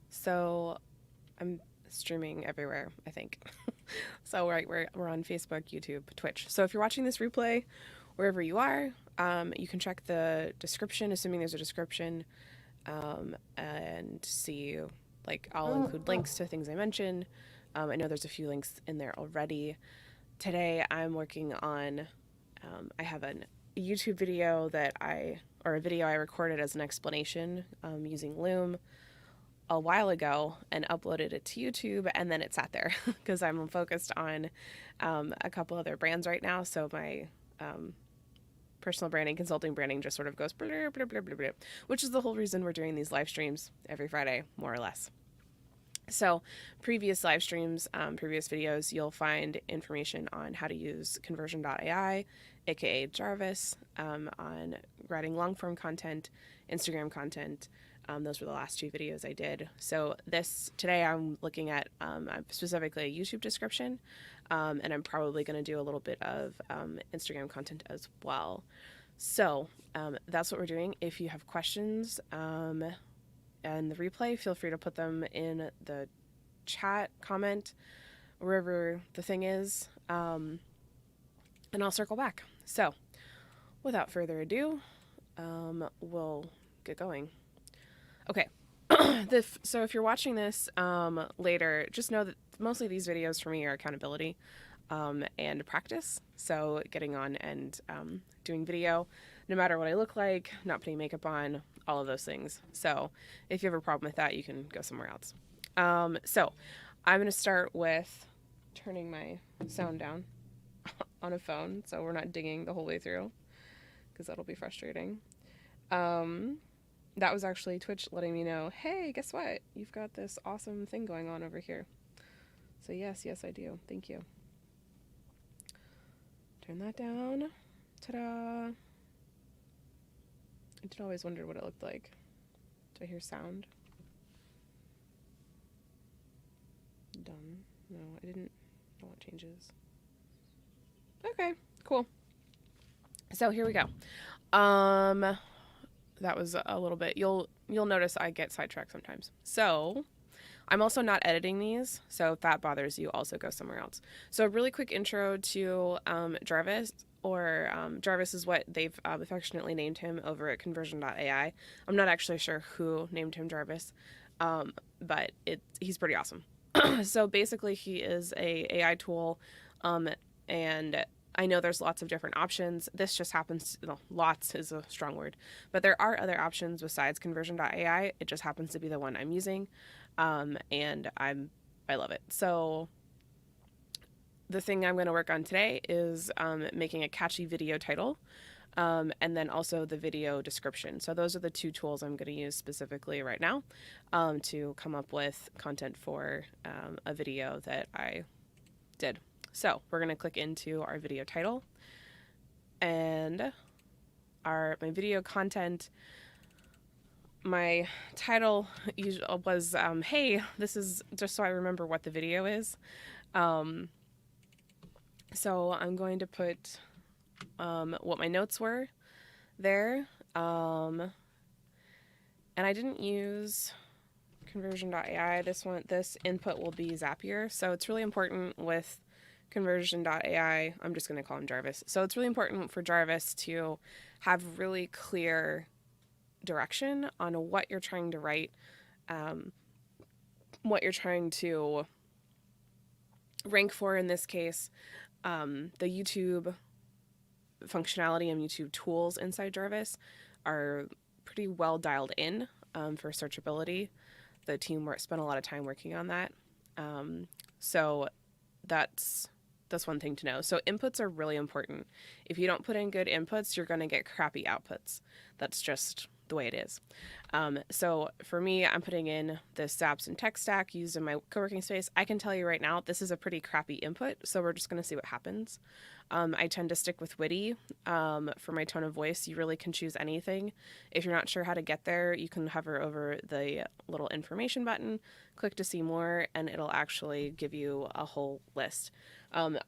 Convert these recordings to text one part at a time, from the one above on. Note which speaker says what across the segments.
Speaker 1: So I'm streaming everywhere, I think. So right, we're on Facebook, YouTube, Twitch. So if you're watching this replay, wherever you are, you can check the description, assuming there's a description, and see, like, I'll include links to things I mentioned. I know there's a few links in there already. Today I'm working on, I have a YouTube video or a video I recorded as an explanation using Loom a while ago and uploaded it to YouTube, and then it sat there because I'm focused on a couple other brands right now. So my personal branding, consulting branding just sort of goes blur, blur, blur, blur, blur, which is the whole reason we're doing these live streams every Friday, more or less. So previous live streams, previous videos, you'll find information on how to use Conversion.ai, aka Jarvis, on writing long form content, Instagram content. Those were the last two videos I did. So today I'm looking at specifically a YouTube description, and I'm probably going to do a little bit of Instagram content as well. So that's what we're doing. If you have questions and the replay, feel free to put them in the chat, comment, wherever the thing is, and I'll circle back. So without further ado, we'll get going. Okay. So if you're watching this later, just know that mostly these videos for me are accountability and practice. So getting on and doing video, no matter what I look like, not putting makeup on, all of those things. So if you have a problem with that, you can go somewhere else. So I'm going to start with turning my sound down on a phone so we're not dinging the whole way through, because that'll be frustrating. That was actually Twitch letting me know, hey, guess what? You've got this awesome thing going on over here. So yes, I do. Thank you. Turn that down. Ta-da! I did always wonder what it looked like. Do I hear sound? Done. No, I didn't. I want changes. Okay, cool. So here we go. That was a little bit. You'll notice I get sidetracked sometimes. So I'm also not editing these, so if that bothers you, also go somewhere else. So a really quick intro to Jarvis, or Jarvis is what they've affectionately named him over at Conversion.ai. I'm not actually sure who named him Jarvis, but he's pretty awesome. So basically, he is a AI tool, and I know there's lots of different options. This just happens, lots is a strong word, but there are other options besides Conversion.ai. It just happens to be the one I'm using, and I love it. So the thing I'm going to work on today is making a catchy video title, and then also the video description. So those are the two tools I'm going to use specifically right now to come up with content for a video that I did. So we're going to click into our video title, and my video content. My title was, hey, this is just so I remember what the video is. So I'm going to put what my notes were there. And I didn't use Conversion.ai. This input will be Zapier. So it's really important with Conversion.ai. I'm just going to call him Jarvis. So it's really important for Jarvis to have really clear direction on what you're trying to write, what you're trying to rank for in this case. The YouTube functionality and YouTube tools inside Jarvis are pretty well dialed in for searchability. The team spent a lot of time working on that. So that's one thing to know. So inputs are really important. If you don't put in good inputs, you're going to get crappy outputs. That's just the way it is. So for me, I'm putting in the apps and tech stack used in my co-working space. I can tell you right now, this is a pretty crappy input, so we're just going to see what happens. I tend to stick with witty for my tone of voice. You really can choose anything. If you're not sure how to get there, you can hover over the little information button, click to see more, and it'll actually give you a whole list.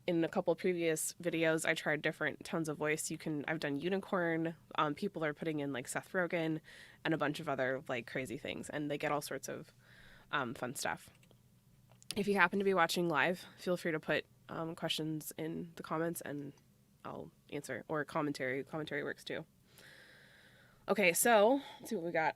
Speaker 1: In a couple previous videos, I tried different tones of voice. I've done unicorn. People are putting in like Seth Rogen and a bunch of other like crazy things. And they get all sorts of fun stuff. If you happen to be watching live, feel free to put questions in the comments and I'll answer, or commentary. Commentary works too. Okay, so let's see what we got.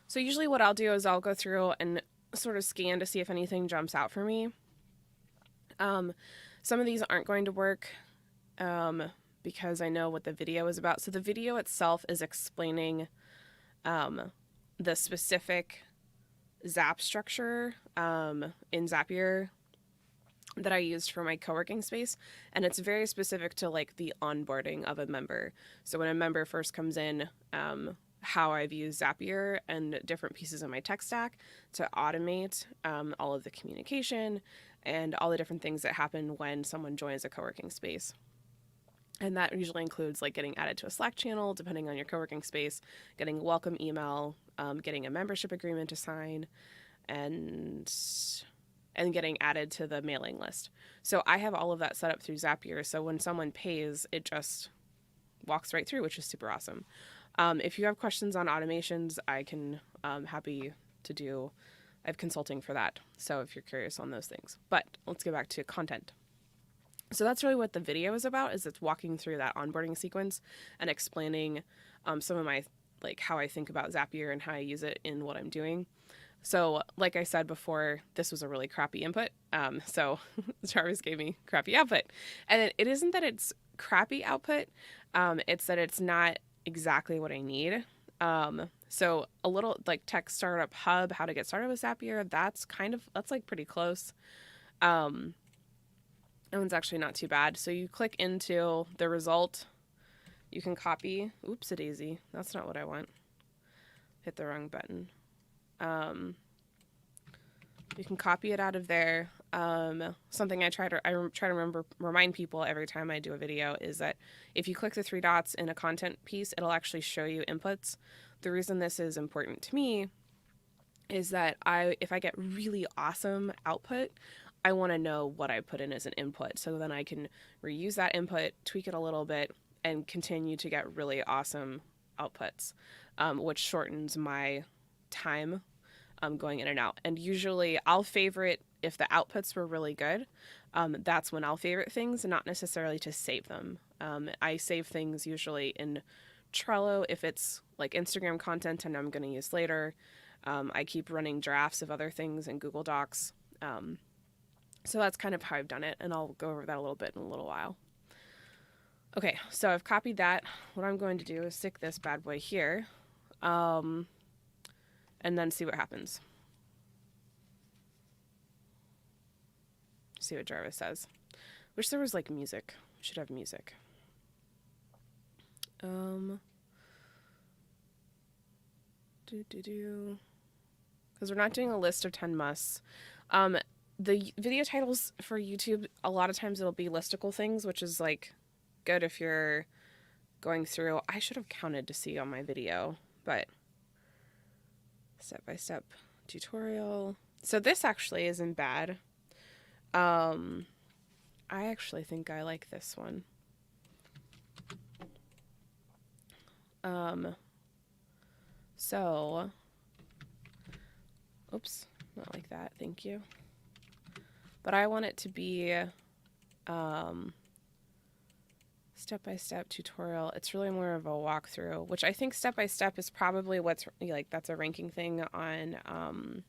Speaker 1: So usually what I'll do is I'll go through and sort of scan to see if anything jumps out for me. Some of these aren't going to work because I know what the video is about. So the video itself is explaining the specific Zap structure in Zapier that I used for my co-working space, and it's very specific to like the onboarding of a member. So when a member first comes in, how I've used Zapier and different pieces of my tech stack to automate all of the communication and all the different things that happen when someone joins a co-working space. And that usually includes like getting added to a Slack channel, depending on your co-working space, getting a welcome email, getting a membership agreement to sign, and getting added to the mailing list. So I have all of that set up through Zapier. So when someone pays, it just walks right through, which is super awesome. If you have questions on automations, I can happy to do. I have consulting for that. So if you're curious on those things, but let's get back to content. So that's really what the video is about, is it's walking through that onboarding sequence and explaining some of my, like how I think about Zapier and how I use it in what I'm doing. So like I said before, this was a really crappy input. So Jarvis gave me crappy output. And it isn't that it's crappy output. It's that it's not exactly what I need. So a little like tech startup hub, how to get started with Zapier, that's like pretty close. That one's actually not too bad. So you click into the result, you can copy, oops a daisy, that's not what I want. Hit the wrong button. You can copy it out of there. Something I try to remind people every time I do a video is that if you click the three dots in a content piece, it'll actually show you inputs. The reason this is important to me is that if I get really awesome output, I want to know what I put in as an input, so then I can reuse that input, tweak it a little bit, and continue to get really awesome outputs, which shortens my time going in and out. And usually I'll favorite if the outputs were really good. That's when I'll favorite things, and not necessarily to save them. I save things usually in Trello if it's like Instagram content and I'm going to use later. I keep running drafts of other things in Google Docs. So that's kind of how I've done it, and I'll go over that a little bit in a little while. Okay, so I've copied that. What I'm going to do is stick this bad boy here, and then see what happens. See what Jarvis says. Wish there was like music. We should have music. Because we're not doing a list of 10 musts. The video titles for YouTube, a lot of times it'll be listicle things, which is like good if you're going through. I should have counted to see on my video, but step-by-step tutorial. So this actually isn't bad. I actually think I like this one. So, oops, not like that. Thank you. But I want it to be step-by-step tutorial. It's really more of a walkthrough, which I think step-by-step is probably what's like, that's a ranking thing on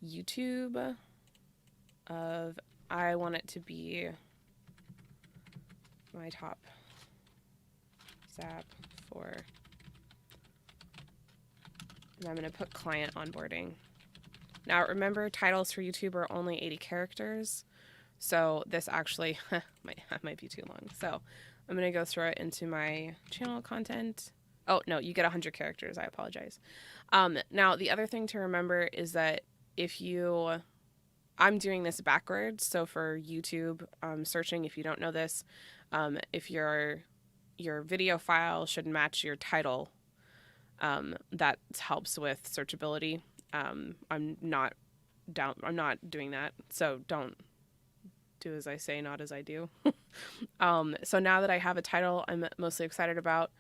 Speaker 1: YouTube. I want it to be my top Zap for, and I'm going to put client onboarding. Now remember, titles for YouTube are only 80 characters, so this actually might be too long. So I'm going to go throw it into my channel content. Oh, no, you get 100 characters. I apologize. Now, the other thing to remember is that I'm doing this backwards. So for YouTube searching, if you don't know this, if your video file should match your title, that helps with searchability. I'm not I'm not doing that. So don't do as I say, not as I do. So now that I have a title I'm mostly excited about,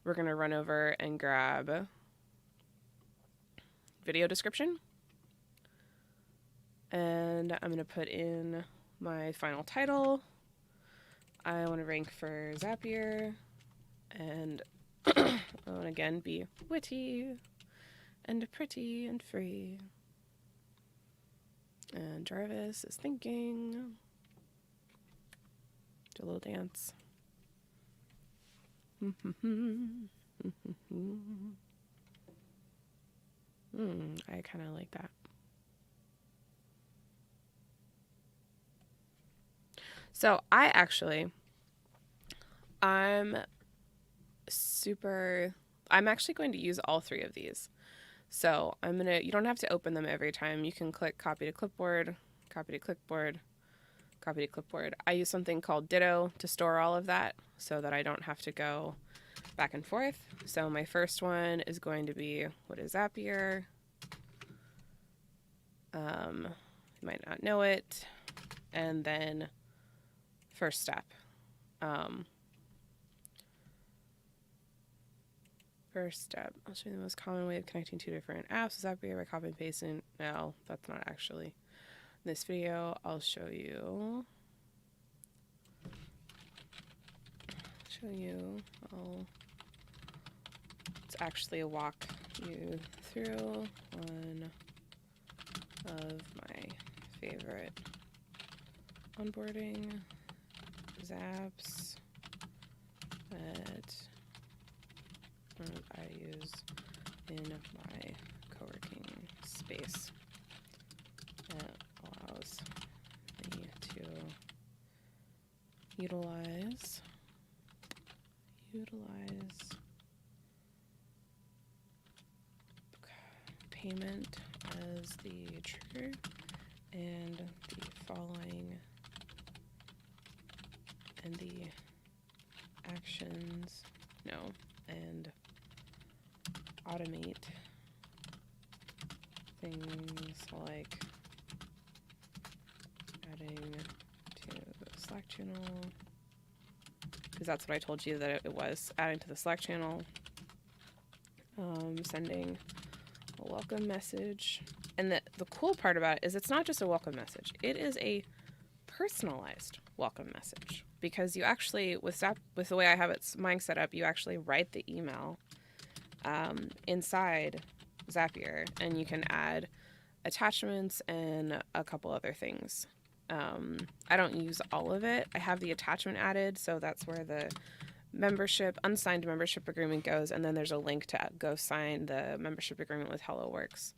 Speaker 1: we're going to run over and grab video description. And I'm going to put in my final title. I want to rank for Zapier. And I want to again be witty and pretty and free. And Jarvis is thinking. Do a little dance. I kind of like that. So I'm actually going to use all three of these. So you don't have to open them every time. You can click copy to clipboard, copy to clipboard, copy to clipboard. I use something called Ditto to store all of that so that I don't have to go back and forth. So my first one is going to be, what is Zapier? You might not know it. And then first step. First step, I'll show you the most common way of connecting two different apps. Zapier by copy and pasting. No, that's not actually. In this video, I'll show you. It's actually a walk you through one of my favorite onboarding zaps that I use in my co-working space. It allows me to utilize payment as the trigger and the following and the actions, and automate things like adding to the Slack channel, because that's what I told you that it was, adding to the Slack channel, sending a welcome message. And the cool part about it is it's not just a welcome message, it is a personalized welcome message, because you actually, with the way I have mine set up, you actually write the email inside Zapier, and you can add attachments and a couple other things. I don't use all of it. I have the attachment added, so that's where the unsigned membership agreement goes, and then there's a link to go sign the membership agreement with HelloWorks.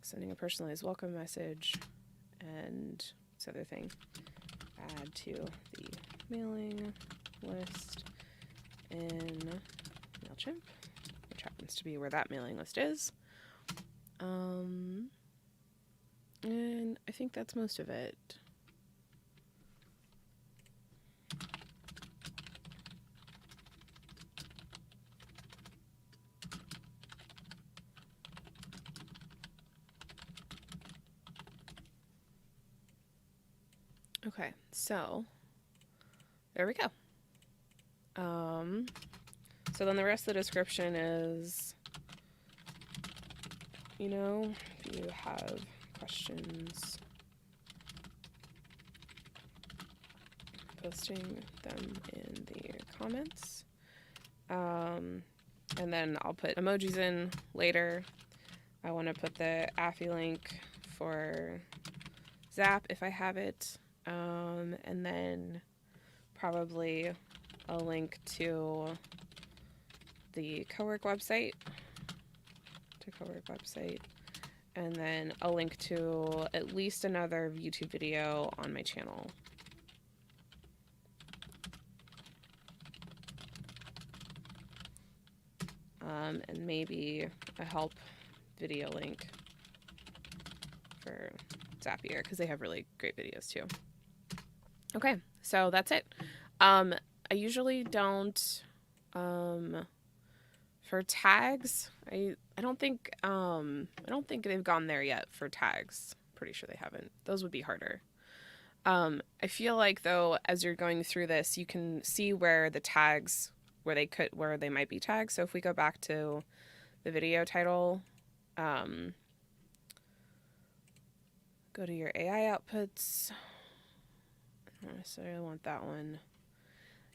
Speaker 1: Sending a personalized welcome message, and this other thing, add to the mailing list in MailChimp, which happens to be where that mailing list is. And I think that's most of it. Okay, so there we go. So then the rest of the description is, if you have questions, posting them in the comments. And then I'll put emojis in later. I want to put the Affy link for Zap if I have it. And then probably a link to the co-work website, and then a link to at least another YouTube video on my channel. And maybe a help video link for Zapier, because they have really great videos too. Okay, so that's it. I usually don't For tags, I don't think they've gone there yet for tags. Pretty sure they haven't. Those would be harder. I feel like though, as you're going through this, you can see where the tags, where they might be tags. So if we go back to the video title, go to your AI outputs. I don't necessarily want that one.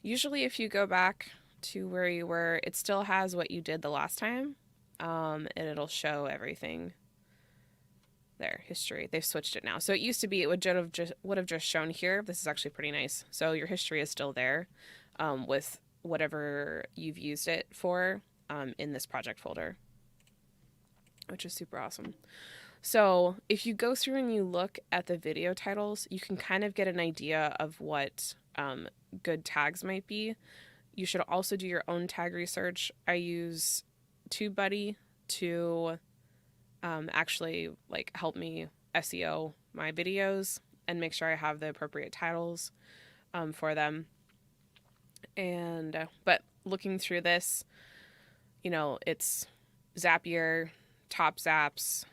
Speaker 1: Usually if you go back to where you were, it still has what you did the last time, and it'll show everything. There, history. They've switched it now. So it used to be it would have just shown here. This is actually pretty nice. So your history is still there, with whatever you've used it for, in this project folder, which is super awesome. So if you go through and you look at the video titles, you can kind of get an idea of what good tags might be. You should also do your own tag research. I use TubeBuddy to actually like help me SEO my videos and make sure I have the appropriate titles for them. And but looking through this, it's Zapier, top zaps,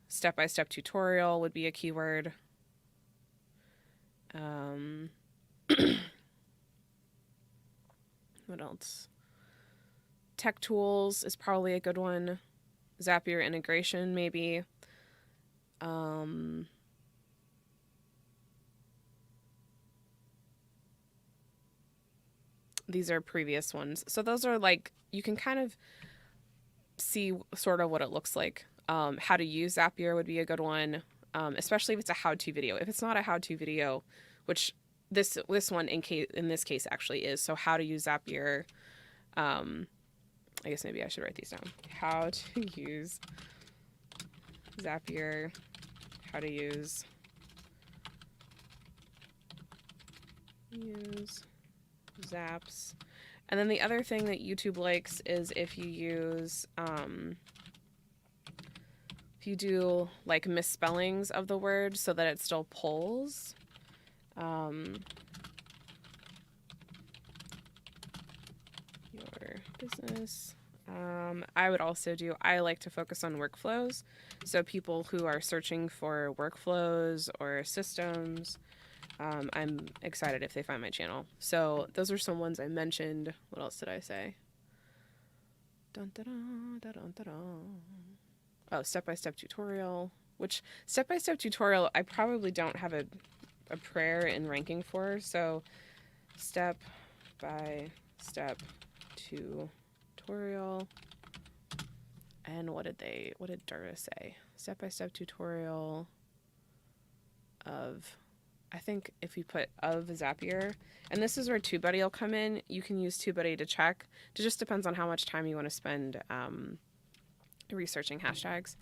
Speaker 1: step-by-step tutorial would be a keyword. What else? Tech tools is probably a good one. Zapier integration, maybe. These are previous ones. So those are like, you can kind of see sort of what it looks like. How to use Zapier would be a good one, especially if it's a how-to video. If it's not a how-to video, which this one in this case actually is. So how to use Zapier. I guess maybe I should write these down. How to use Zapier. How to use Zaps. And then the other thing that YouTube likes is if you use, if you do like misspellings of the word so that it still pulls. Your business. I would also I like to focus on workflows. So people who are searching for workflows or systems, I'm excited if they find my channel. So those are some ones I mentioned. What else did I say? Dun, dun, dun, dun, dun, dun. Oh, step-by-step tutorial, which step-by-step tutorial, I probably don't have a prayer in ranking for. So step-by-step tutorial. And what did Jarvis say? Step-by-step tutorial of, I think if you put of Zapier, and this is where TubeBuddy will come in. You can use TubeBuddy to check. It just depends on how much time you want to spend researching hashtags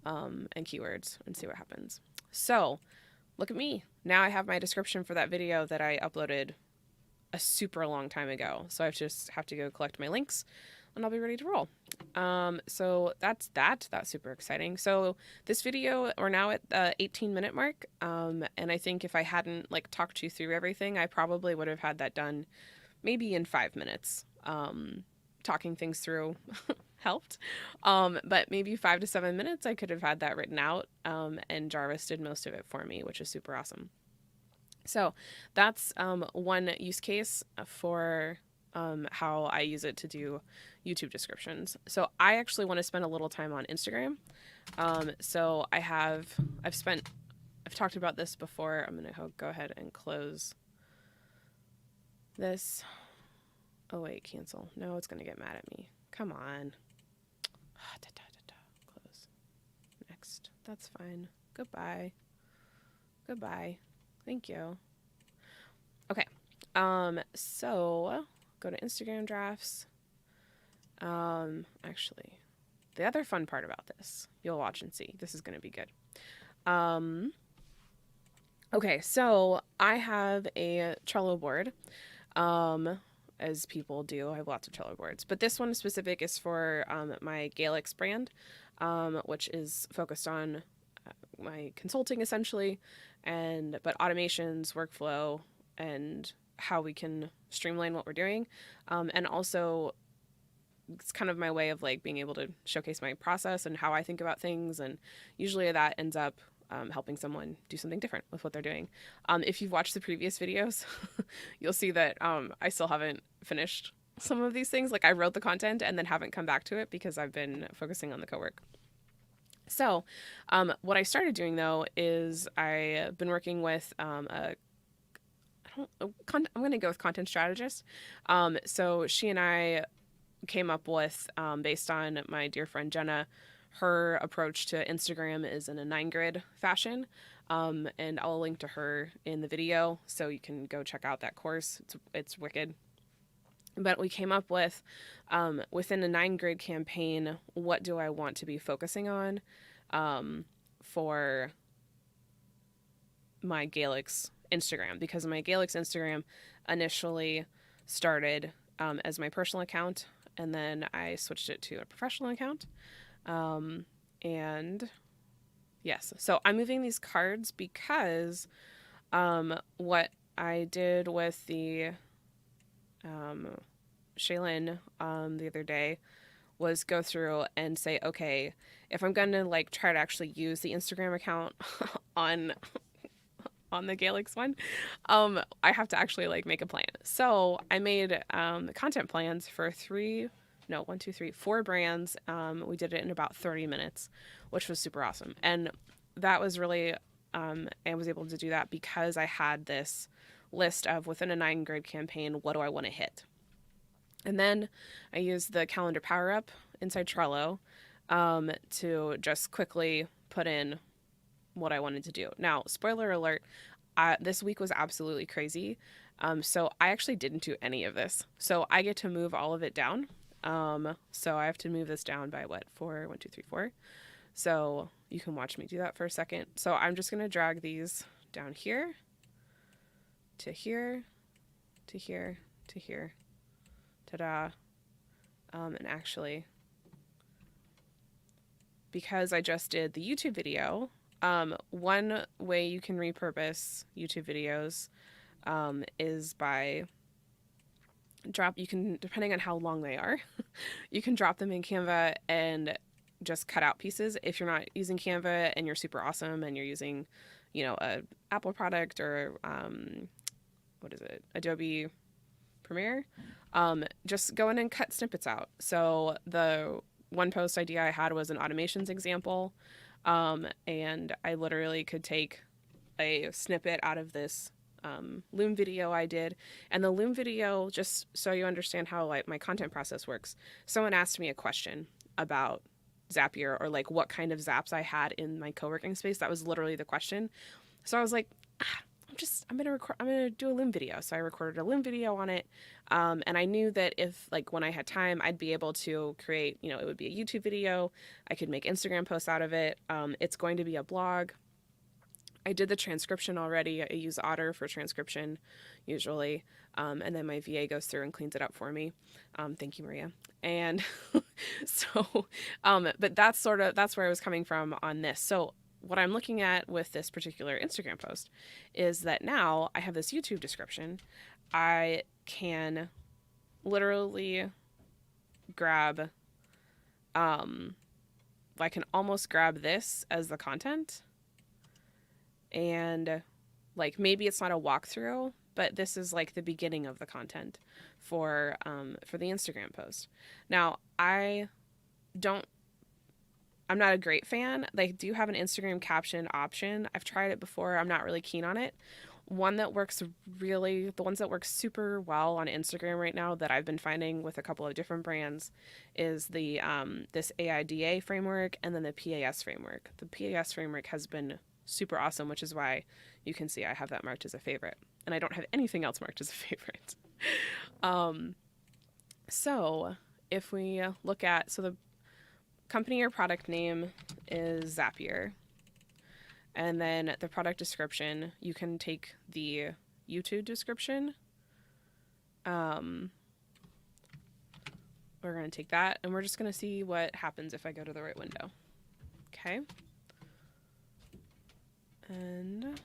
Speaker 1: and keywords and see what happens. So look at me. Now I have my description for that video that I uploaded a super long time ago. So I just have to go collect my links and I'll be ready to roll. So that's super exciting. So this video, we're now at the 18-minute mark. And I think if I hadn't like talked you through everything, I probably would have had that done maybe in 5 minutes. Talking things through helped. But maybe 5 to 7 minutes, I could have had that written out. And Jarvis did most of it for me, which is super awesome. So that's one use case for how I use it to do YouTube descriptions. So I actually want to spend a little time on Instagram. So I've talked about this before. I'm going to go ahead and close this. Oh wait, cancel. No, it's going to get mad at me. Come on. Close. Next. That's fine. Goodbye. Goodbye. Thank you. Okay. So go to Instagram drafts. Actually, the other fun part about this, you'll watch and see. This is going to be good. Okay, so I have a Trello board. As people do, I have lots of Trello boards, but this one specific is for my Galix brand, which is focused on my consulting essentially, but automations, workflow, and how we can streamline what we're doing, and also it's kind of my way of like being able to showcase my process and how I think about things. And usually that ends up helping someone do something different with what they're doing. If you've watched the previous videos, you'll see that I still haven't finished some of these things. Like I wrote the content and then haven't come back to it because I've been focusing on the co-work. So what I started doing though is I've been working with I'm going to go with content strategist. So she and I came up with, based on my dear friend Jenna, her approach to Instagram is in a 9-grid fashion. And I'll link to her in the video so you can go check out that course. It's wicked. But we came up with, within a 9-grid campaign, what do I want to be focusing on for my Gaelix Instagram, because my Gaelix Instagram initially started as my personal account, and then I switched it to a professional account. And yes, so I'm moving these cards because what I did with the Shaylin the other day was go through and say, okay, if I'm going to like try to actually use the Instagram account on the Gaelix one, I have to actually like make a plan. So I made content plans for 4 brands. We did it in about 30 minutes, which was super awesome. And that was really, I was able to do that because I had this list of, within a 9-grid campaign, what do I want to hit? And then I used the calendar power up inside Trello to just quickly put in what I wanted to do. Now, spoiler alert, this week was absolutely crazy. So I actually didn't do any of this. So I get to move all of it down. So I have to move this down by 4, 1, 2, 3, 4. So you can watch me do that for a second. So I'm just going to drag these down here to here, to here, to here. Ta-da. And actually, because I just did the YouTube video, one way you can repurpose YouTube videos is by depending on how long they are, you can drop them in Canva and just cut out pieces. If you're not using Canva and you're super awesome and you're using, a Apple product or Adobe Premiere, just go in and cut snippets out. So the one post idea I had was an automations example. And I literally could take a snippet out of this Loom video I did. And the Loom video, just so you understand how like my content process works, someone asked me a question about Zapier or like what kind of zaps I had in my co-working space. That was literally the question. So I was like, I'm gonna do a Loom video. So I recorded a Loom video on it. And I knew that if like when I had time, I'd be able to create, it would be a YouTube video. I could make Instagram posts out of it. It's going to be a blog. I did the transcription already. I use Otter for transcription usually. And then my VA goes through and cleans it up for me. Thank you, Maria. And so, but that's where I was coming from on this. So what I'm looking at with this particular Instagram post is that now I have this YouTube description. I can literally grab, I can almost grab this as the content. And like, maybe it's not a walkthrough, but this is like the beginning of the content for the Instagram post. Now, I'm not a great fan. They do have an Instagram caption option. I've tried it before. I'm not really keen on it. The ones that work super well on Instagram right now that I've been finding with a couple of different brands is the this AIDA framework and then the PAS framework. The PAS framework has been super awesome, which is why you can see I have that marked as a favorite. And I don't have anything else marked as a favorite. So if we look at, the company or product name is Zapier. And then the product description, you can take the YouTube description. We're going to take that and we're just going to see what happens if I go to the right window. Okay. And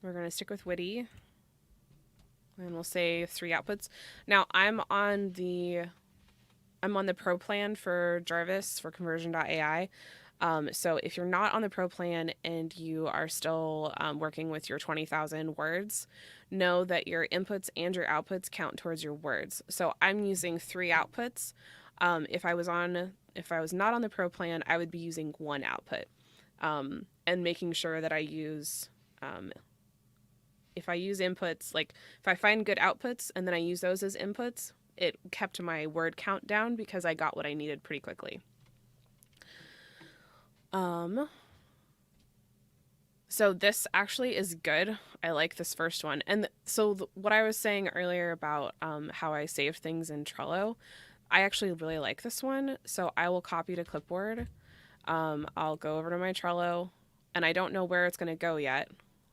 Speaker 1: we're going to stick with Witty. and we'll say 3 outputs. Now I'm on the pro plan for Jarvis for Conversion.ai. So if you're not on the pro plan and you are still working with your 20,000 words, know that your inputs and your outputs count towards your words. So I'm using 3 outputs. If I was not on the pro plan, I would be using 1 output, and making sure that I use, if I use inputs, like if I find good outputs and then I use those as inputs, it kept my word count down because I got what I needed pretty quickly. So this actually is good. I like this first one. And so what I was saying earlier about how I saved things in Trello, I actually really like this one. So I will copy to clipboard. I'll go over to my Trello, and I don't know where it's going to go yet.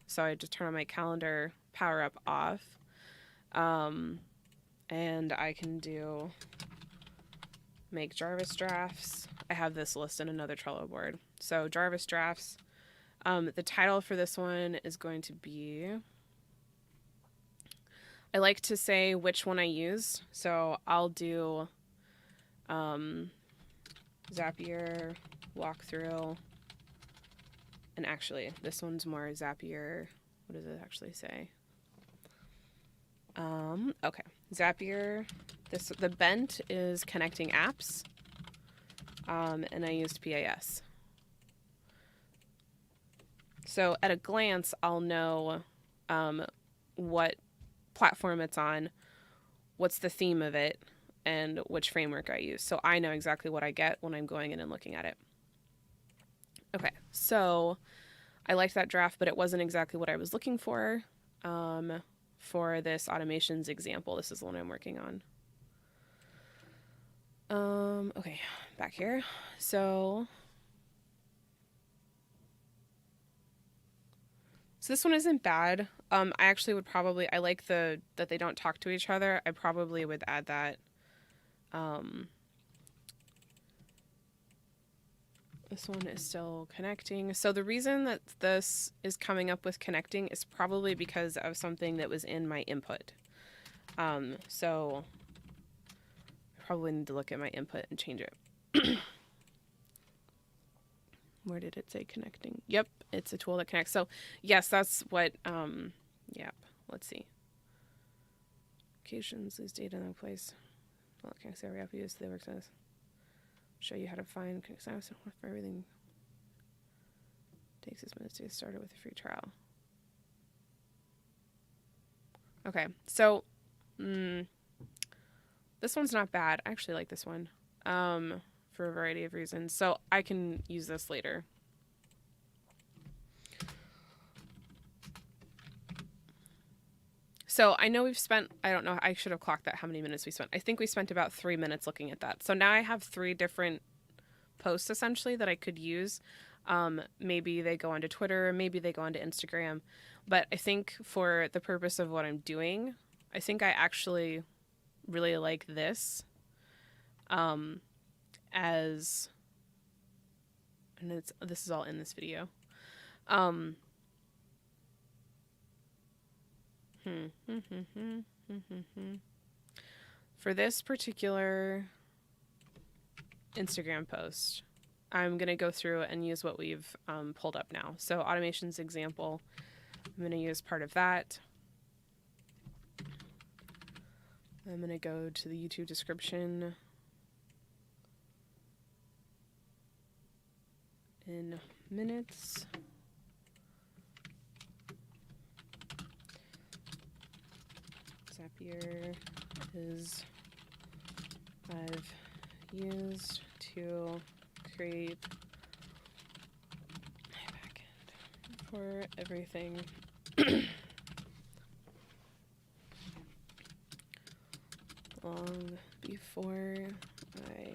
Speaker 1: So I just turn on my calendar power up off. And I can do make Jarvis drafts. I have this list in another Trello board. So Jarvis drafts. The title for this one is going to be, I like to say which one I use. So I'll do Zapier walkthrough. And actually, this one's more Zapier. What does it actually say? Okay, Zapier. The bent is connecting apps. And I used PAS. So at a glance, I'll know what platform it's on, what's the theme of it, and which framework I use. So I know exactly what I get when I'm going in and looking at it. Okay, so I liked that draft, but it wasn't exactly what I was looking for this automations example. This is the one I'm working on. Okay, back here. So this one isn't bad. I actually would probably, I like that they don't talk to each other. I probably would add that. This one is still connecting. So the reason that this is coming up with connecting is probably because of something that was in my input. So I probably need to look at my input and change it. Where did it say connecting? Yep, it's a tool that connects. So yes, that's what, yep, let's see. Locations is data in a place. Well, I can't say we have to use the work says. Show you how to find connects for everything. Takes 6 minutes to get started with a free trial. Okay, so this one's not bad. I actually like this one. For a variety of reasons. So I can use this later. So I know we've spent, I don't know, I should have clocked that how many minutes we spent. I think we spent about 3 minutes looking at that. So now I have 3 different posts essentially that I could use. Maybe they go onto Twitter, maybe they go onto Instagram. But I think for the purpose of what I'm doing, I think I actually really like this. As, and this is all in this video. For this particular Instagram post, I'm going to go through and use what we've pulled up now. So automations example, I'm going to use part of that. I'm going to go to the YouTube description. In minutes. Zapier is I've used to create my backend for everything. Long before I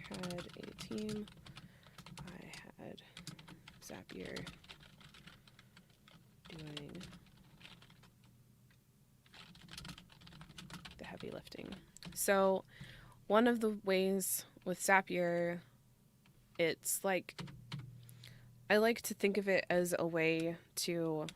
Speaker 1: had a team, I had Zapier doing the heavy lifting. So one of the ways with Zapier, it's like, I like to think of it as a way to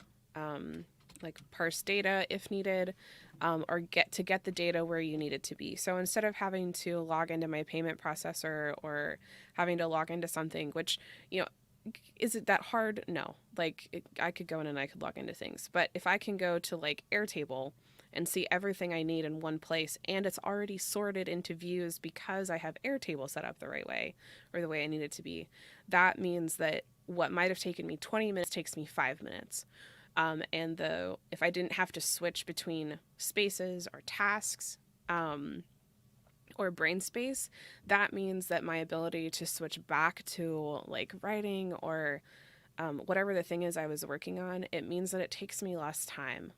Speaker 1: like parse data if needed, or get the data where you need it to be. So instead of having to log into my payment processor or having to log into something, which, is it that hard? No. Like I could go in and I could log into things. But if I can go to like Airtable and see everything I need in one place, and it's already sorted into views because I have Airtable set up the right way or the way I need it to be, that means that what might have taken me 20 minutes takes me 5 minutes. And if I didn't have to switch between spaces or tasks, or brain space, that means that my ability to switch back to like writing or whatever the thing is I was working on, it means that it takes me less time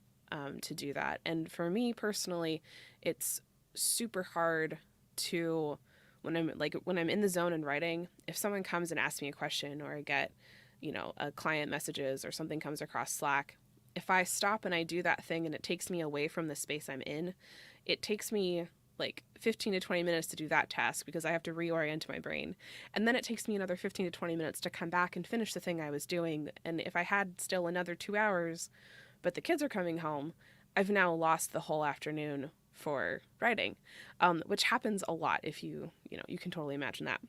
Speaker 1: to do that. And for me personally, it's super hard to, when I'm in the zone and writing, if someone comes and asks me a question, or I get, a client messages or something comes across Slack, if I stop and I do that thing and it takes me away from the space I'm in, it takes me like 15 to 20 minutes to do that task because I have to reorient my brain. And then it takes me another 15 to 20 minutes to come back and finish the thing I was doing. And if I had still another 2 hours, but the kids are coming home, I've now lost the whole afternoon for writing, which happens a lot if you can totally imagine that.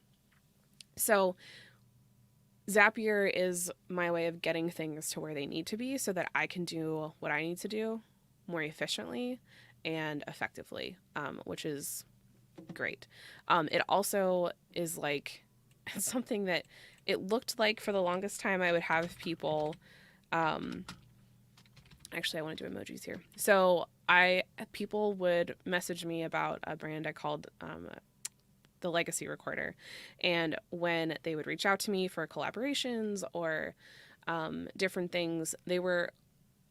Speaker 1: So Zapier is my way of getting things to where they need to be so that I can do what I need to do more efficiently and effectively, which is great. It also is like something that it looked like for the longest time I would have people, actually I want to do emojis here. So people would message me about a brand I called the Legacy Recorder. And when they would reach out to me for collaborations or different things, they were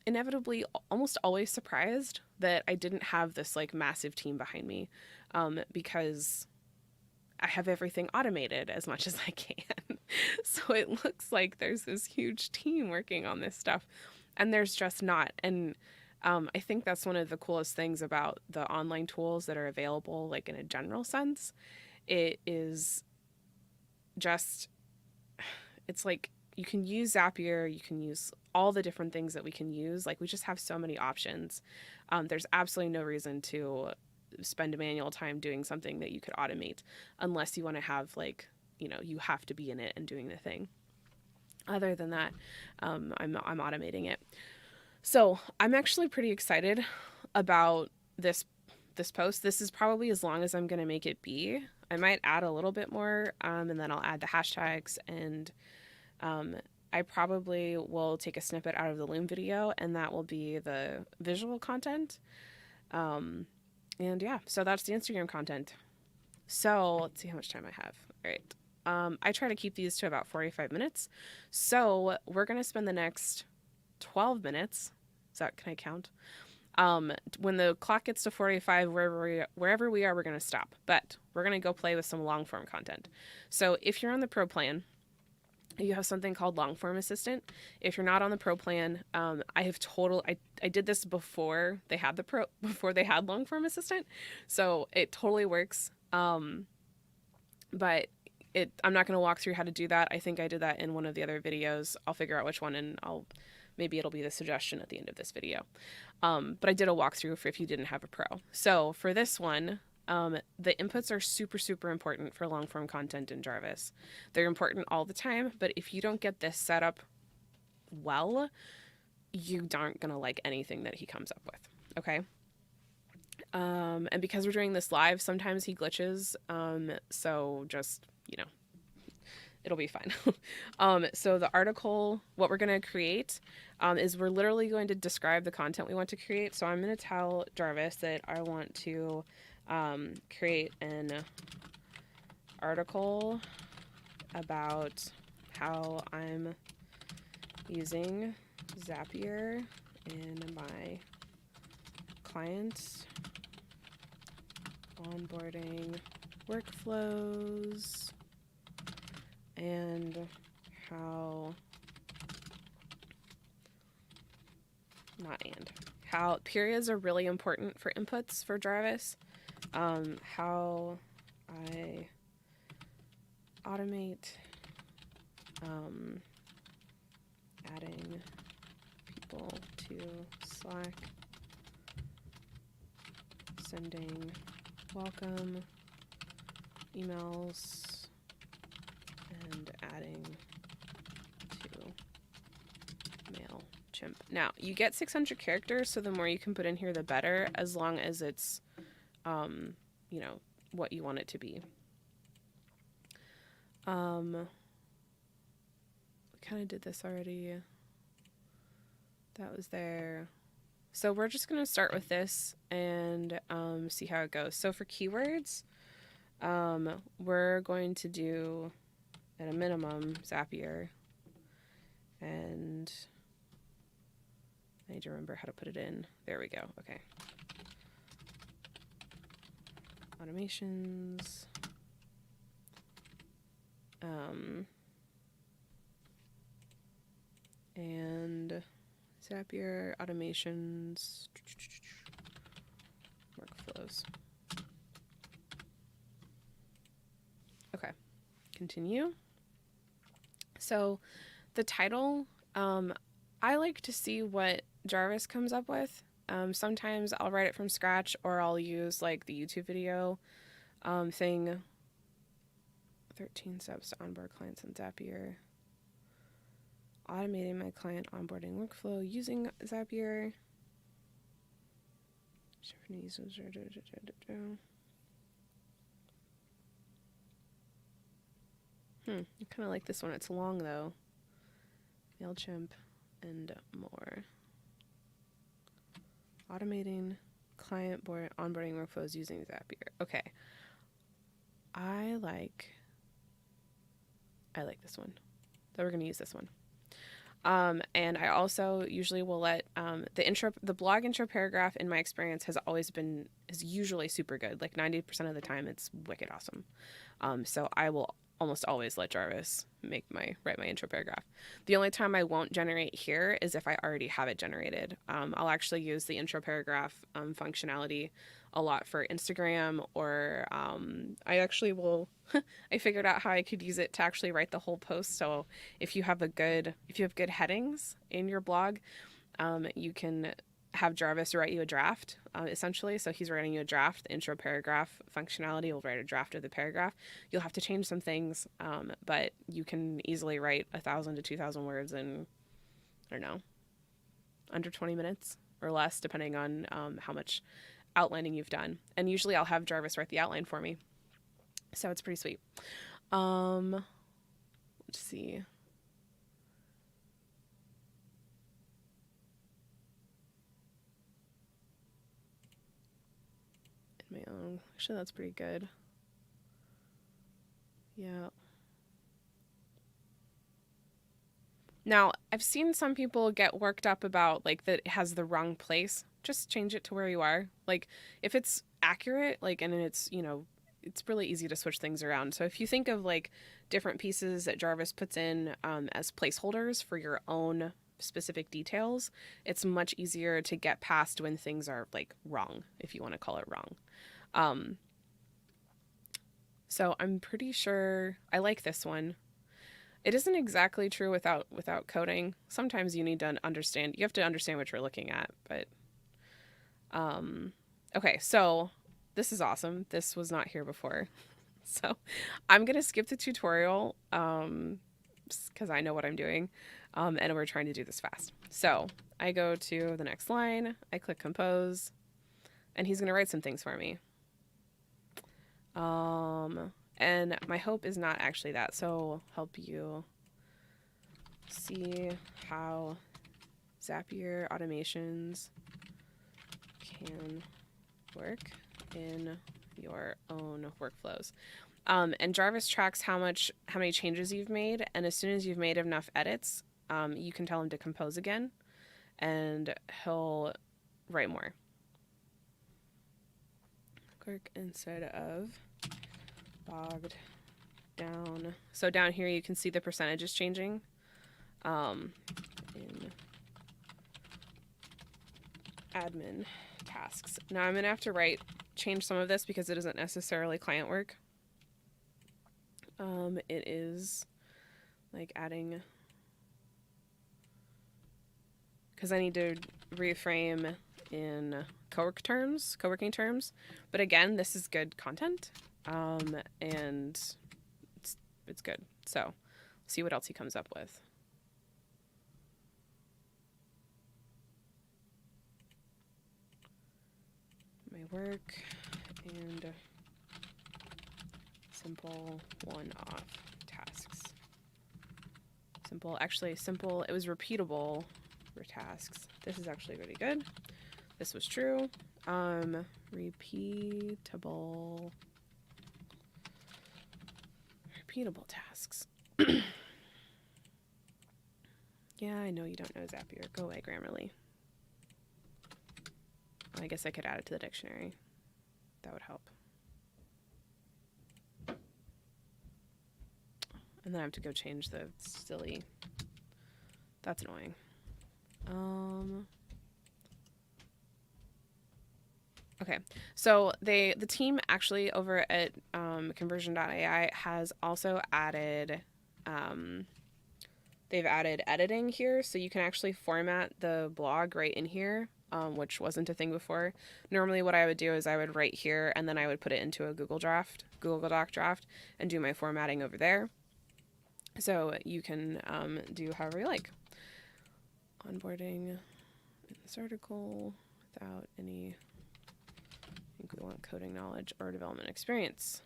Speaker 1: inevitably almost always surprised that I didn't have this like massive team behind me, because I have everything automated as much as I can. So it looks like there's this huge team working on this stuff, and there's just not. And I think that's one of the coolest things about the online tools that are available, like in a general sense. It is just, it's like you can use Zapier, you can use all the different things that we can use. Like we just have so many options. There's absolutely no reason to spend manual time doing something that you could automate unless you want to have like, you have to be in it and doing the thing. Other than that, I'm automating it. So I'm actually pretty excited about this post. This is probably as long as I'm going to make it be. I might add a little bit more, and then I'll add the hashtags, and I probably will take a snippet out of the Loom video, and that will be the visual content. And yeah, so that's the Instagram content. So let's see how much time I have. All right. I try to keep these to about 45 minutes. So we're going to spend the next 12 minutes. Can I count? When the clock gets to 45, wherever we are, we're going to stop. But we're going to go play with some long form content. So if you're on the Pro plan, you have something called Long Form Assistant. If you're not on the Pro plan, I did this before they had Long Form Assistant. So it totally works. But I'm not going to walk through how to do that. I think I did that in one of the other videos. I'll figure out which one, and maybe it'll be the suggestion at the end of this video. But I did a walkthrough for if you didn't have a Pro. So for this one, the inputs are super, super important for long form content in Jarvis. They're important all the time, but if you don't get this set up well, you aren't going to like anything that he comes up with. Okay. And because we're doing this live, sometimes he glitches. So just, it'll be fine. So the article, what we're going to create, is we're literally going to describe the content we want to create. So I'm going to tell Jarvis that I want to create an article about how I'm using Zapier in my client onboarding workflows and how periods are really important for inputs for Jarvis. How I automate adding people to to Slack, sending welcome emails, and adding to MailChimp. Now, you get 600 characters, so the more you can put in here, the better, as long as it's, you know, what you want it to be. We kind of did this already. That was there. So we're just going to start with this and see how it goes. So for keywords, we're going to do, at a minimum, Zapier. And I need to remember how to put it in. There we go. Okay. Automations. And Zapier, automations, workflows. Okay, continue. So the title, I like to see what Jarvis comes up with. Sometimes I'll write it from scratch, or I'll use like the YouTube video thing. 13 steps to onboard clients on Zapier. Automating my client onboarding workflow using Zapier. I kind of like this one. It's long though. MailChimp and more. Automating client onboarding workflows using Zapier. Okay. I like this one. So we're going to use this one. And I also usually will let the blog intro paragraph, in my experience, is usually super good. Like 90% of the time, it's wicked awesome. So I will almost always let Jarvis write my intro paragraph. The only time I won't generate here is if I already have it generated. I'll actually use the intro paragraph functionality a lot for Instagram, or I actually will. I figured out how I could use it to actually write the whole post. So if you have good headings in your blog, you can have Jarvis write you a draft, essentially. So he's writing you a draft. The intro paragraph functionality will write a draft of the paragraph. You'll have to change some things, but you can easily write 1,000 to 2,000 words in, I don't know, under 20 minutes or less, depending on how much outlining you've done. And usually I'll have Jarvis write the outline for me. So it's pretty sweet. Let's see. In my own. Actually, that's pretty good. Yeah. Now, I've seen some people get worked up about like that it has the wrong place. Just change it to where you are. Like if it's accurate, like, and it's, you know, it's really easy to switch things around. So if you think of like different pieces that Jarvis puts in as placeholders for your own specific details, it's much easier to get past when things are like wrong, if you want to call it wrong. So I'm pretty sure I like this one. It isn't exactly true without coding. Sometimes you need to understand. You have to understand what you're looking at. But okay, so this is awesome. This was not here before. So I'm going to skip the tutorial because I know what I'm doing. And we're trying to do this fast. So I go to the next line. I click compose. And he's going to write some things for me. And my hope is not actually that. So help you see how Zapier automations can work in your own workflows. And Jarvis tracks how many changes you've made. And as soon as you've made enough edits, you can tell him to compose again and he'll write more. Click instead of bogged down. So down here you can see the percentages changing in admin tasks. Now I'm gonna have to change some of this because it isn't necessarily client work. It is like adding, because I need to reframe in co-working terms. But again, this is good content, and it's good. So see what else he comes up with. My work and simple one-off tasks. Simple, actually simple, it was repeatable for tasks. This is actually really good. This was true. Repeatable tasks. Yeah, I know you don't know Zapier. Go away, Grammarly. I guess I could add it to the dictionary. That would help. And then I have to go change the silly. That's annoying. Okay, so the team actually over at Conversion.ai has also added, they've added editing here, so you can actually format the blog right in here, which wasn't a thing before. Normally what I would do is I would write here and then I would put it into a Google Doc draft, and do my formatting over there. So you can do however you like. Onboarding in this article without any equivalent coding knowledge or development experience.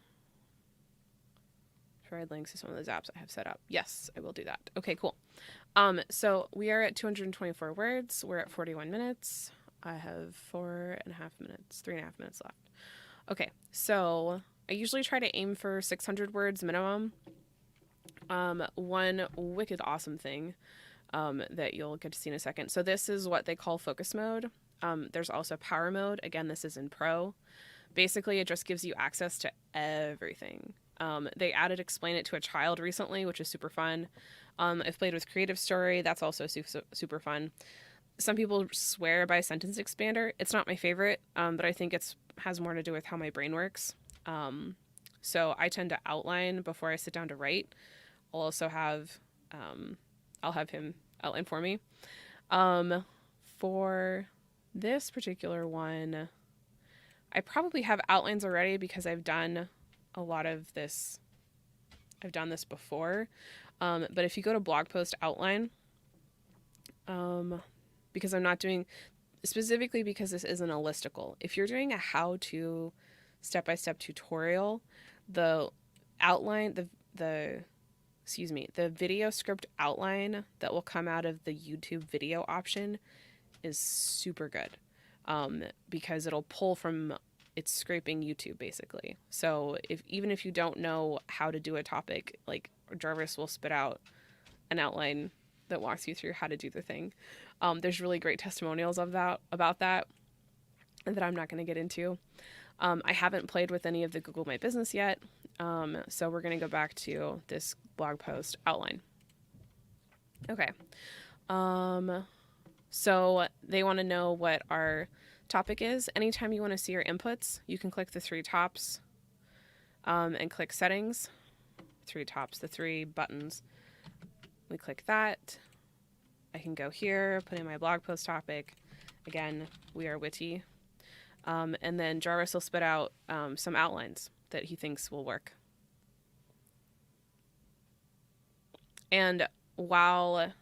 Speaker 1: Provide links to some of those apps I have set up. Yes, I will do that. Okay, cool. So we are at 224 words. We're at 41 minutes. I have 3.5 minutes left. Okay, so I usually try to aim for 600 words minimum. One wicked awesome thing that you'll get to see in a second. So this is what they call focus mode. There's also power mode. Again, this is in pro. Basically, it just gives you access to everything. They added explain it to a child recently, which is super fun. I've played with creative story. That's also super fun. Some people swear by sentence expander. It's not my favorite, but I think it has more to do with how my brain works. So I tend to outline before I sit down to write. I'll also have, I'll have him outline for me. For this particular one, I probably have outlines already because I've done a lot of this. I've done this before. But if you go to blog post outline, because I'm not doing, specifically because this isn't a listicle. If you're doing a how-to step-by-step tutorial, the outline, the video script outline that will come out of the YouTube video option is super good, because it'll pull from, it's scraping YouTube basically. So even if you don't know how to do a topic, like Jarvis will spit out an outline that walks you through how to do the thing. There's really great testimonials about that I'm not going to get into. I haven't played with any of the Google My Business yet. So we're going to go back to this blog post outline. Okay. So they want to know what our topic is. Anytime you want to see your inputs, you can click the three tops, and click settings. Three tops, the three buttons. We click that. I can go here, put in my blog post topic. Again, we are witty. And then Jarvis will spit out some outlines that he thinks will work. And why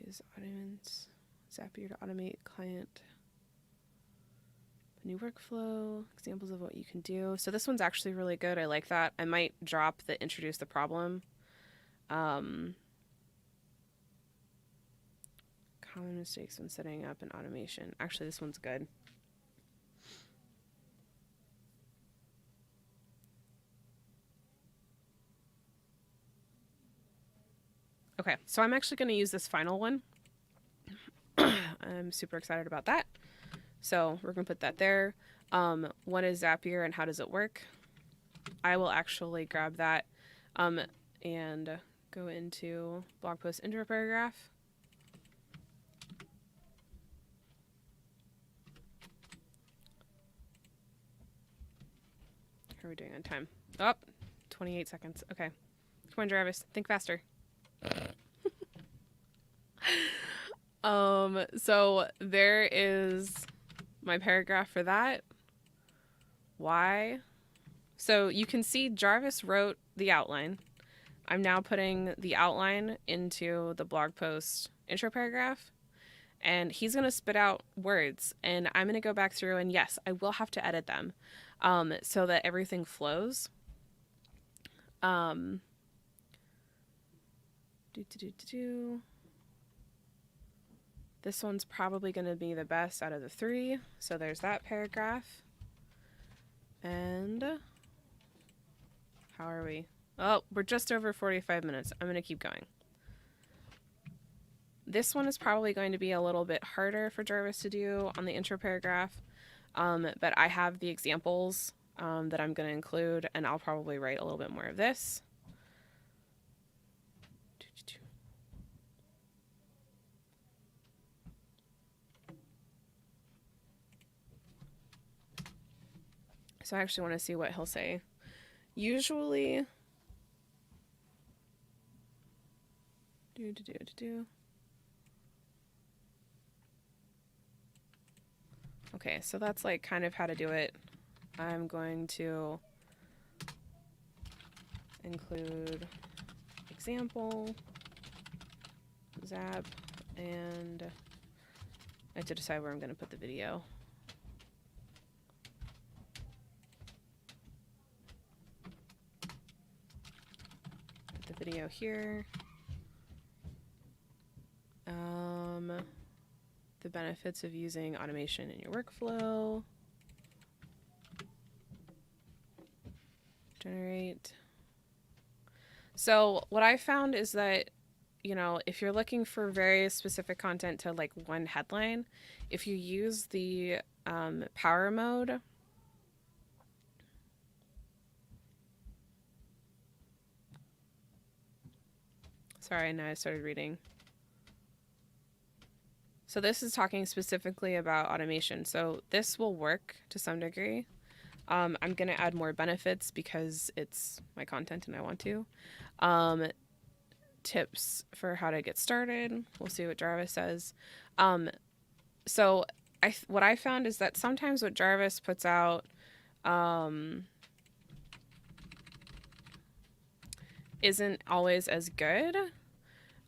Speaker 1: use automate Zapier to automate client new workflow, examples of what you can do. So this one's actually really good. I like that. I might drop the introduce the problem. Common mistakes when setting up an automation. Actually, this one's good. Okay, so I'm actually going to use this final one. I'm super excited about that. So we're going to put that there. What is Zapier and how does it work? I will actually grab that and go into blog post intro paragraph. How are we doing on time? Oh, 28 seconds. Okay. Come on, Jarvis. Think faster. So there is my paragraph for that. Why? So you can see Jarvis wrote the outline. I'm now putting the outline into the blog post intro paragraph, and he's going to spit out words, and I'm going to go back through, and yes, I will have to edit them so that everything flows. This one's probably going to be the best out of the three, so there's that paragraph. And how are we? Oh, we're just over 45 minutes. I'm going to keep going. This one is probably going to be a little bit harder for Jarvis to do on the intro paragraph, but I have the examples that I'm going to include, and I'll probably write a little bit more of this. So I actually want to see what he'll say. Usually, okay, so that's like kind of how to do it. I'm going to include example, zap, and I have to decide where I'm going to put the video. Put the video here. The benefits of using automation in your workflow. Generate. So what I found is that, you know, if you're looking for very specific content to like one headline, if you use the power mode, sorry, now I started reading. So this is talking specifically about automation. So this will work to some degree. I'm going to add more benefits because it's my content and I want to. Tips for how to get started. We'll see what Jarvis says. So what I found is that sometimes what Jarvis puts out isn't always as good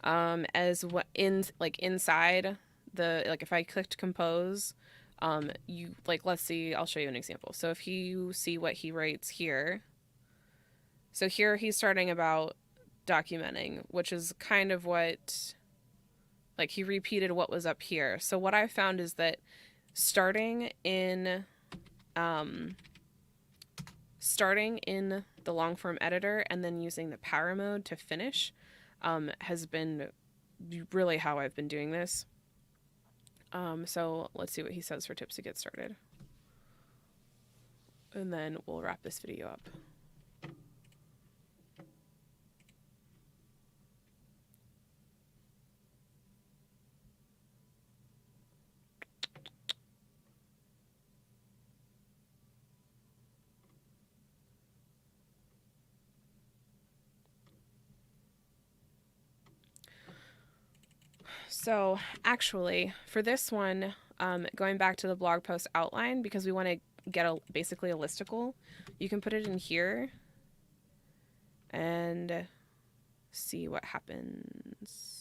Speaker 1: as what inside the, like if I clicked compose, you like, let's see, I'll show you an example. So if you see what he writes here, so here he's starting about documenting, which is kind of what, like he repeated what was up here. So what I found is that starting in the long form editor and then using the power mode to finish has been really how I've been doing this. So let's see what he says for tips to get started. And then we'll wrap this video up. So actually, for this one, going back to the blog post outline, because we want to get basically a listicle, you can put it in here and see what happens.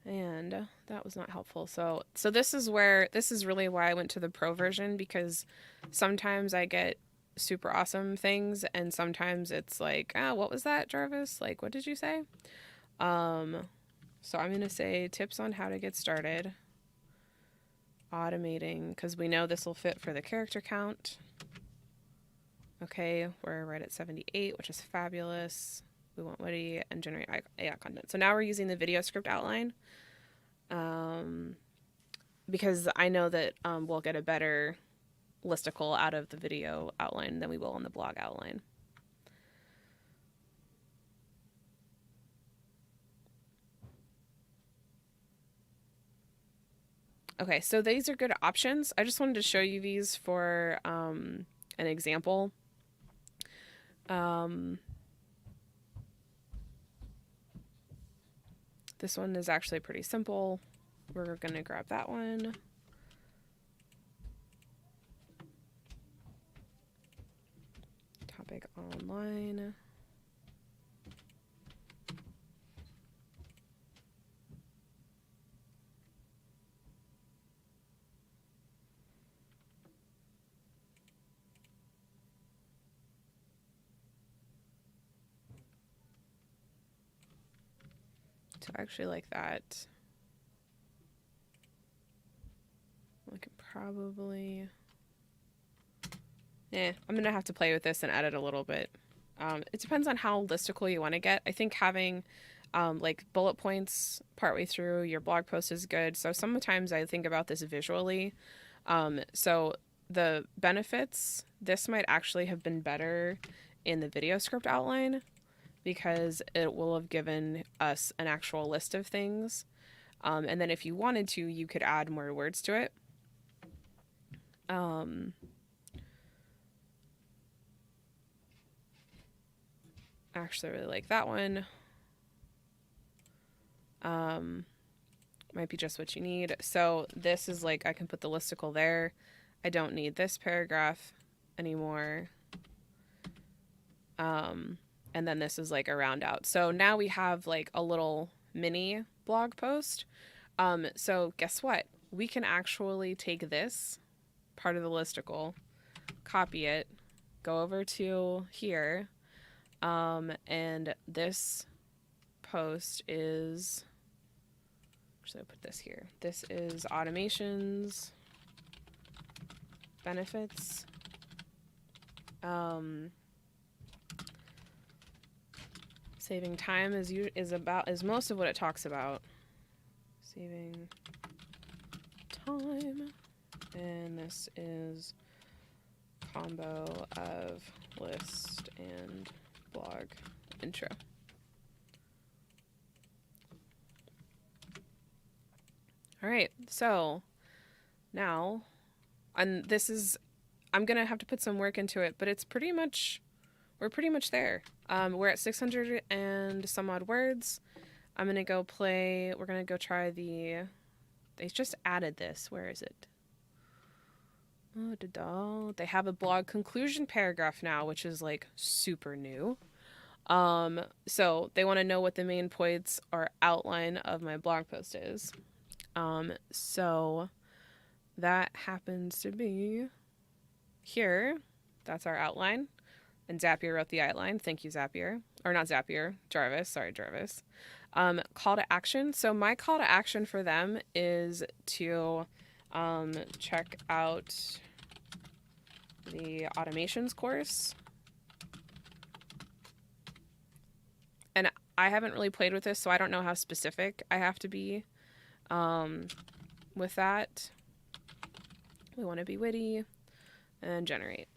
Speaker 1: And that was not helpful. So this is really why I went to the pro version, because sometimes I get super awesome things and sometimes it's like, what was that, Jarvis? Like, what did you say? So I'm going to say tips on how to get started. Automating, because we know this will fit for the character count. Okay, we're right at 78, which is fabulous. We want witty and generate AI content. So now we're using the video script outline. Because I know that we'll get a better listicle out of the video outline than we will on the blog outline. Okay, so these are good options. I just wanted to show you these for an example. This one is actually pretty simple. We're going to grab that one. Topic online. So I actually like that. I can probably... I'm going to have to play with this and edit a little bit. It depends on how listicle you want to get. I think having like bullet points partway through your blog post is good. So sometimes I think about this visually. So the benefits, this might actually have been better in the video script outline because it will have given us an actual list of things. And then if you wanted to, you could add more words to it. Actually, I really like that one. Might be just what you need. So this is like, I can put the listicle there. I don't need this paragraph anymore. And then this is like a round out. So now we have like a little mini blog post. So guess what? We can actually take this part of the listicle, copy it, go over to here, and this post is, actually I'll put this here. This is automations, benefits, saving time is most of what it talks about. Saving time. And this is combo of list and blog intro. All right, so now, and this is, I'm gonna have to put some work into it, but it's pretty much, we're pretty much there. We're at 600 and some odd words. I'm gonna go play, we're gonna go try the, they just added this, where is it? Oh, they have a blog conclusion paragraph now, which is like super new. So they want to know what the main points or outline of my blog post is. So that happens to be here. That's our outline. And Zapier wrote the outline. Thank you, Zapier. Or not Zapier, Jarvis. Sorry, Jarvis. Call to action. So my call to action for them is to check out the automations course. And I haven't really played with this, so I don't know how specific I have to be with that. We want to be witty and generate.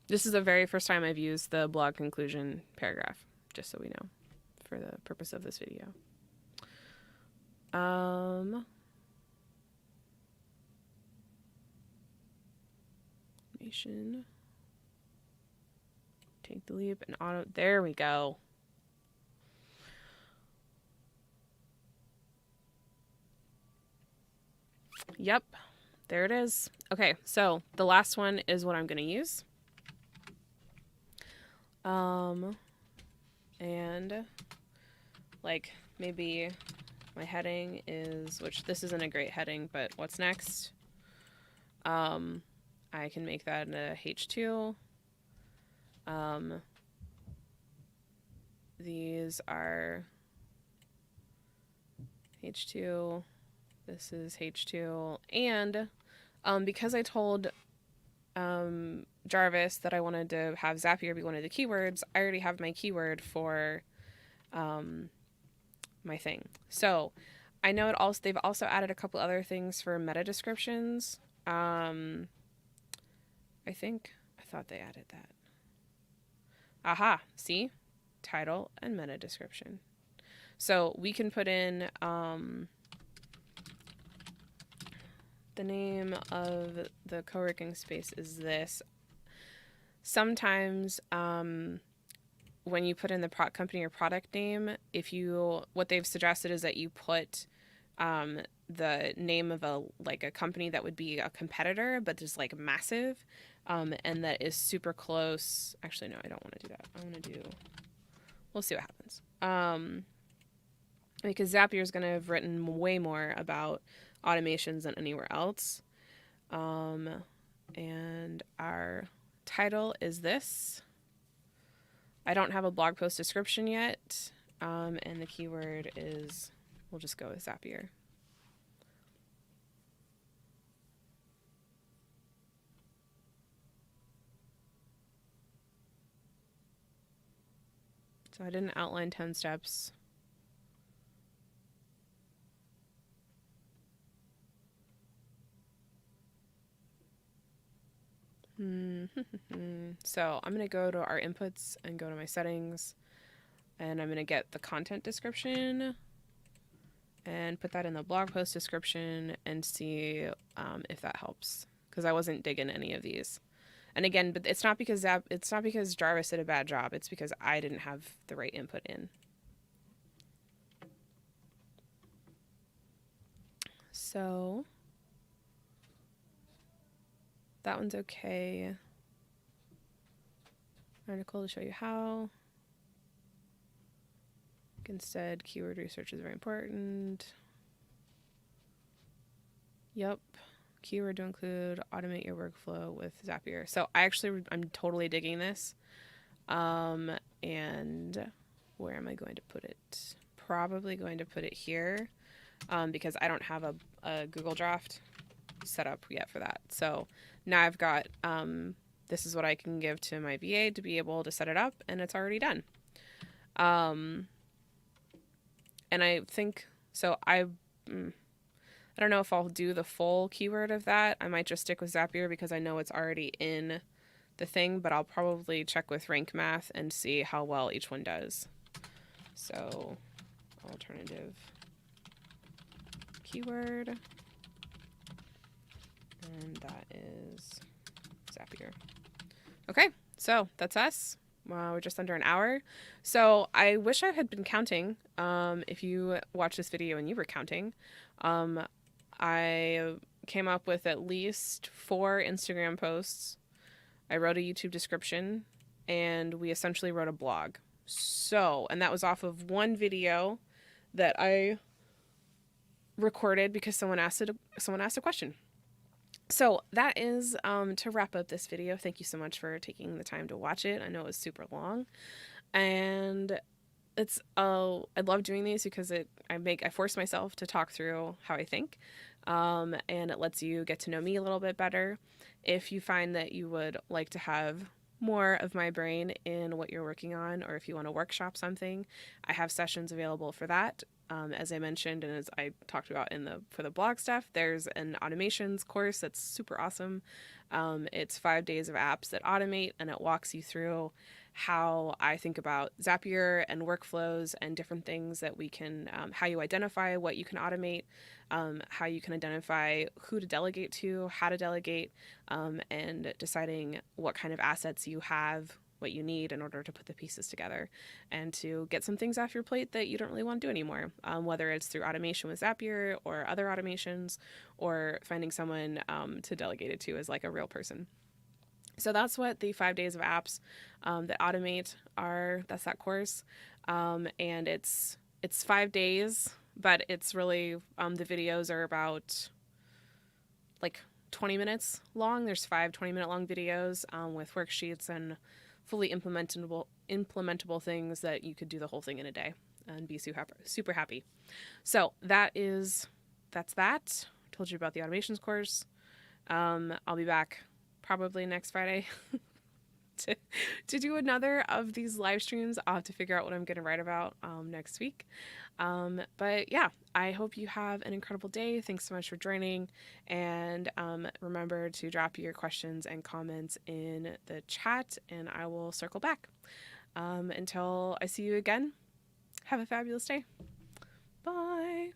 Speaker 1: This is the very first time I've used the blog conclusion paragraph, just so we know, for the purpose of this video. Automation. Take the leap and auto. There we go. Yep, there it is. Okay, so the last one is what I'm going to use. And like maybe my heading is, which this isn't a great heading, but what's next? I can make that a H2. These are H2. This is H2. And because I told Jarvis that I wanted to have Zapier be one of the keywords, I already have my keyword for my thing. So I know they've also added a couple other things for meta descriptions. I thought they added that. Aha, see? Title and meta description. So we can put in the name of the co-working space is this. Sometimes when you put in the company or product name, what they've suggested is that you put the name of a company that would be a competitor, but just like massive, and that is super close. Actually, no, I don't want to do that. We'll see what happens. Because Zapier is going to have written way more about automations than anywhere else. And our title is this. I don't have a blog post description yet. And the keyword is, we'll just go with Zapier. So I didn't outline 10 steps. So I'm going to go to our inputs and go to my settings, and I'm going to get the content description and put that in the blog post description and see if that helps, because I wasn't digging any of these. And again, but it's not because Jarvis did a bad job. It's because I didn't have the right input in. So that one's okay. Article to show you how. Instead, keyword research is very important. Yep. Keyword to include, automate your workflow with Zapier. So I'm totally digging this. And where am I going to put it? Probably going to put it here, because I don't have a Google draft set up yet for that. So now I've got, this is what I can give to my VA to be able to set it up, and it's already done. And I think, so I don't know if I'll do the full keyword of that. I might just stick with Zapier because I know it's already in the thing, but I'll probably check with Rank Math and see how well each one does. So, alternative keyword, and that is Zapier. Okay, so that's us. We're just under an hour. So I wish I had been counting. If you watched this video and you were counting, I came up with at least 4 Instagram posts. I wrote a YouTube description, and we essentially wrote a blog. So, and that was off of one video that I recorded because someone asked a question. So that is to wrap up this video. Thank you so much for taking the time to watch it. I know it was super long, and it's I love doing these because I force myself to talk through how I think, and it lets you get to know me a little bit better. If you find that you would like to have more of my brain in what you're working on, or if you want to workshop something, I have sessions available for that. As I mentioned, and as I talked about for the blog stuff, there's an automations course that's super awesome. It's 5 days of apps that automate, and it walks you through how I think about Zapier and workflows and different things that we can, how you identify what you can automate, how you can identify who to delegate to, how to delegate, and deciding what kind of assets you have, what you need in order to put the pieces together and to get some things off your plate that you don't really want to do anymore, whether it's through automation with Zapier or other automations, or finding someone to delegate it to as like a real person. So that's what the 5 days of apps that automate are. That's that course. And it's 5 days, but it's really, the videos are about like 20 minutes long. There's 5 20-minute long videos with worksheets and fully implementable things that you could do the whole thing in a day and be super happy. So that's that. Told you about the automations course. I'll be back probably next Friday to do another of these live streams. I'll have to figure out what I'm going to write about next week. But yeah, I hope you have an incredible day. Thanks so much for joining. And remember to drop your questions and comments in the chat, and I will circle back. Until I see you again, have a fabulous day. Bye.